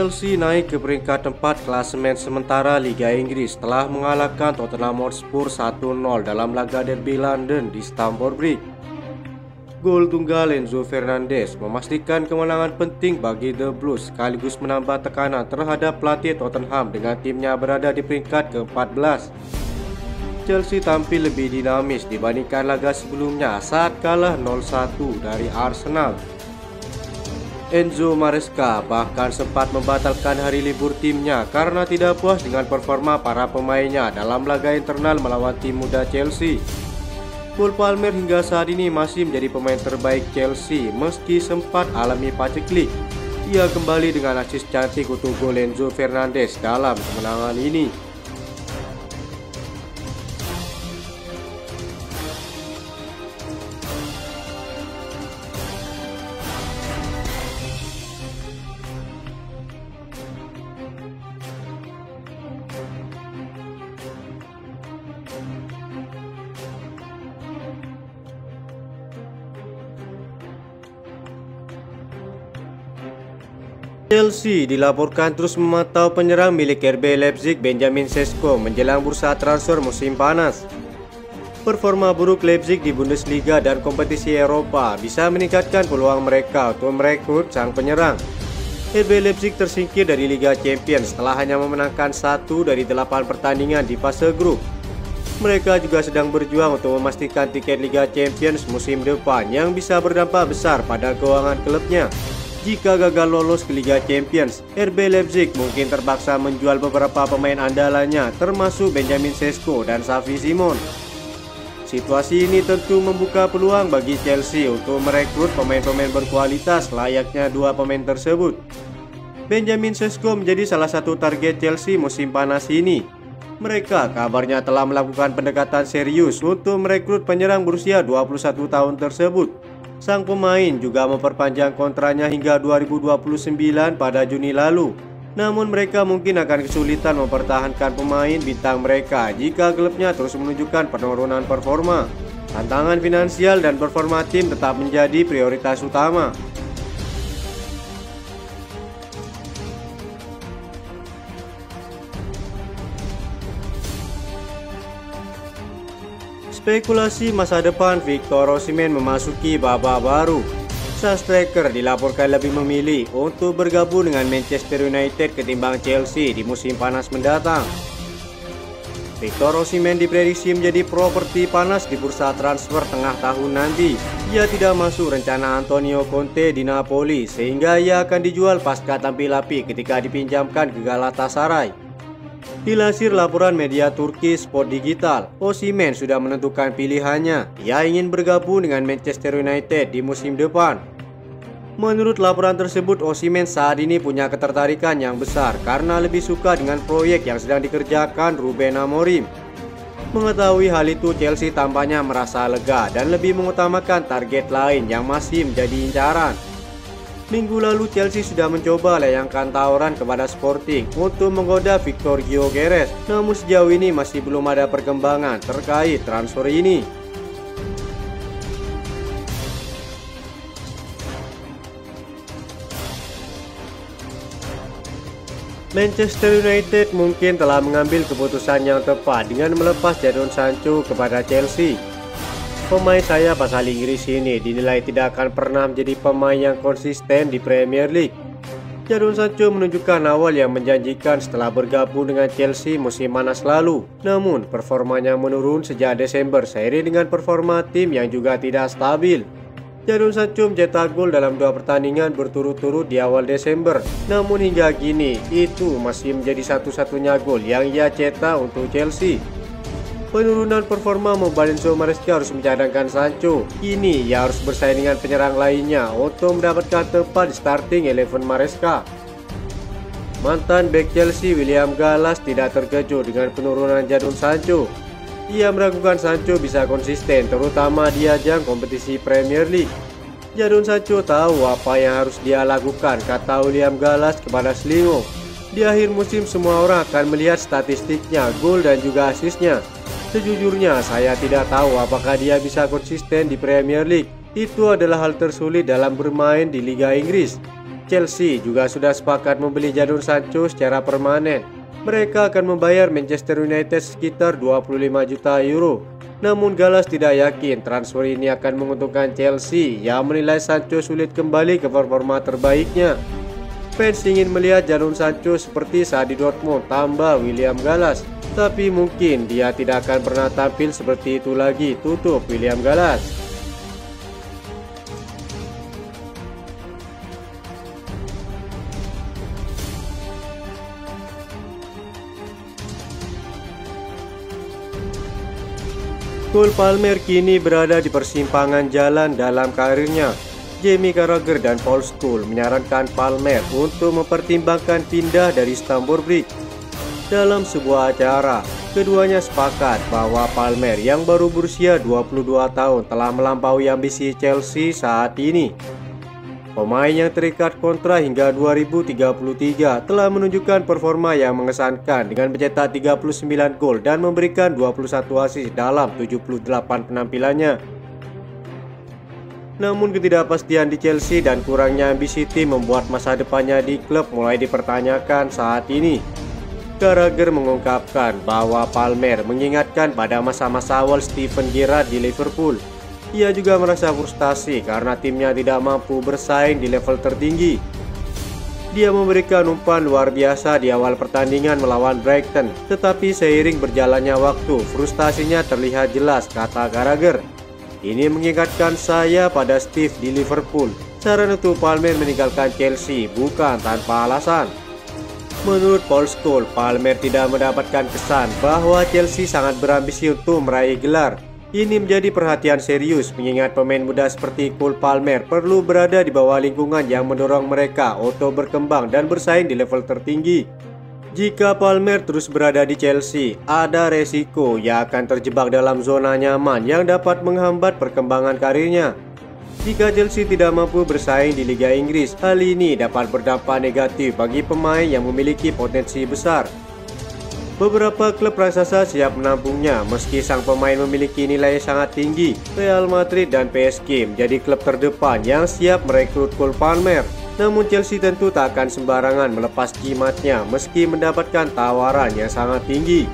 Chelsea naik ke peringkat 4 klasemen sementara Liga Inggris setelah mengalahkan Tottenham Hotspur 1-0 dalam laga derby London di Stamford Bridge. Gol tunggal Enzo Fernandez memastikan kemenangan penting bagi The Blues sekaligus menambah tekanan terhadap pelatih Tottenham dengan timnya berada di peringkat ke-14. Chelsea tampil lebih dinamis dibandingkan laga sebelumnya saat kalah 0-1 dari Arsenal. Enzo Maresca bahkan sempat membatalkan hari libur timnya karena tidak puas dengan performa para pemainnya dalam laga internal melawan tim muda Chelsea. Cole Palmer hingga saat ini masih menjadi pemain terbaik Chelsea meski sempat alami paceklik. Ia kembali dengan asis cantik untuk gol Enzo Fernandez dalam kemenangan ini. Chelsea dilaporkan terus memantau penyerang milik RB Leipzig Benjamin Sesko menjelang bursa transfer musim panas. Performa buruk Leipzig di Bundesliga dan kompetisi Eropa bisa meningkatkan peluang mereka untuk merekrut sang penyerang. RB Leipzig tersingkir dari Liga Champions setelah hanya memenangkan 1 dari 8 pertandingan di fase grup. Mereka juga sedang berjuang untuk memastikan tiket Liga Champions musim depan yang bisa berdampak besar pada keuangan klubnya. Jika gagal lolos ke Liga Champions, RB Leipzig mungkin terpaksa menjual beberapa pemain andalannya termasuk Benjamin Sesko dan Xavi Simons. Situasi ini tentu membuka peluang bagi Chelsea untuk merekrut pemain-pemain berkualitas layaknya dua pemain tersebut. Benjamin Sesko menjadi salah satu target Chelsea musim panas ini. Mereka kabarnya telah melakukan pendekatan serius untuk merekrut penyerang berusia 21 tahun tersebut. Sang pemain juga memperpanjang kontraknya hingga 2029 pada Juni lalu. Namun mereka mungkin akan kesulitan mempertahankan pemain bintang mereka jika klubnya terus menunjukkan penurunan performa. Tantangan finansial dan performa tim tetap menjadi prioritas utama. Spekulasi masa depan Victor Osimhen memasuki babak baru. Sang striker dilaporkan lebih memilih untuk bergabung dengan Manchester United ketimbang Chelsea di musim panas mendatang. Victor Osimhen diprediksi menjadi properti panas di bursa transfer tengah tahun nanti. Ia tidak masuk rencana Antonio Conte di Napoli sehingga ia akan dijual pasca tampil apik ketika dipinjamkan ke Galatasaray. Dilansir laporan media Turki Sport Digital, Osimhen sudah menentukan pilihannya. Ia ingin bergabung dengan Manchester United di musim depan. Menurut laporan tersebut, Osimhen saat ini punya ketertarikan yang besar karena lebih suka dengan proyek yang sedang dikerjakan Ruben Amorim. Mengetahui hal itu, Chelsea tampaknya merasa lega dan lebih mengutamakan target lain yang masih menjadi incaran. Minggu lalu Chelsea sudah mencoba layangkan tawaran kepada Sporting untuk menggoda Victor Gyökeres, namun sejauh ini masih belum ada perkembangan terkait transfer ini. Manchester United mungkin telah mengambil keputusan yang tepat dengan melepas Jadon Sancho kepada Chelsea. Pemain sayap asal Inggris ini dinilai tidak akan pernah menjadi pemain yang konsisten di Premier League. Jadon Sancho menunjukkan awal yang menjanjikan setelah bergabung dengan Chelsea musim panas lalu. Namun performanya menurun sejak Desember seiring dengan performa tim yang juga tidak stabil. Jadon Sancho mencetak gol dalam 2 pertandingan berturut-turut di awal Desember. Namun hingga kini itu masih menjadi satu-satunya gol yang ia cetak untuk Chelsea. Penurunan performa membuat Enzo Maresca harus mencadangkan Sancho. Kini ia harus bersaing dengan penyerang lainnya untuk mendapatkan tempat di starting 11 Maresca. Mantan bek Chelsea William Gallas tidak terkejut dengan penurunan Jadon Sancho. Ia meragukan Sancho bisa konsisten terutama di ajang kompetisi Premier League. Jadon Sancho tahu apa yang harus dia lakukan, kata William Gallas kepada Slingo. Di akhir musim semua orang akan melihat statistiknya, gol dan juga asisnya. Sejujurnya saya tidak tahu apakah dia bisa konsisten di Premier League. Itu adalah hal tersulit dalam bermain di Liga Inggris. Chelsea juga sudah sepakat membeli Jadon Sancho secara permanen. Mereka akan membayar Manchester United sekitar 25 juta euro. Namun Gallas tidak yakin transfer ini akan menguntungkan Chelsea yang menilai Sancho sulit kembali ke performa terbaiknya. Fans ingin melihat Jadon Sancho seperti saat di Dortmund tambah William Gallas, tapi mungkin dia tidak akan pernah tampil seperti itu lagi, tutup William Gallas. Cole Palmer kini berada di persimpangan jalan dalam karirnya. Jamie Carragher dan Paul Scholes menyarankan Palmer untuk mempertimbangkan pindah dari Stamford Bridge. Dalam sebuah acara, keduanya sepakat bahwa Palmer yang baru berusia 22 tahun telah melampaui ambisi Chelsea saat ini. Pemain yang terikat kontrak hingga 2033 telah menunjukkan performa yang mengesankan dengan mencetak 39 gol dan memberikan 21 assist dalam 78 penampilannya. Namun ketidakpastian di Chelsea dan kurangnya ambisi tim membuat masa depannya di klub mulai dipertanyakan saat ini. Carragher mengungkapkan bahwa Palmer mengingatkan pada masa-masa awal Steven Gerrard di Liverpool. Ia juga merasa frustasi karena timnya tidak mampu bersaing di level tertinggi. Dia memberikan umpan luar biasa di awal pertandingan melawan Brighton, tetapi seiring berjalannya waktu, frustasinya terlihat jelas, kata Carragher. Ini mengingatkan saya pada Steve di Liverpool. Saran untuk Palmer meninggalkan Chelsea bukan tanpa alasan. Menurut Paul Scholes, Palmer tidak mendapatkan kesan bahwa Chelsea sangat berambisi untuk meraih gelar. Ini menjadi perhatian serius mengingat pemain muda seperti Cole Palmer perlu berada di bawah lingkungan yang mendorong mereka untuk berkembang dan bersaing di level tertinggi. Jika Palmer terus berada di Chelsea, ada resiko ia akan terjebak dalam zona nyaman yang dapat menghambat perkembangan karirnya. Jika Chelsea tidak mampu bersaing di Liga Inggris, hal ini dapat berdampak negatif bagi pemain yang memiliki potensi besar. Beberapa klub raksasa siap menampungnya meski sang pemain memiliki nilai sangat tinggi. Real Madrid dan PSG menjadi klub terdepan yang siap merekrut Cole Palmer. Namun Chelsea tentu tak akan sembarangan melepas jimatnya meski mendapatkan tawaran yang sangat tinggi.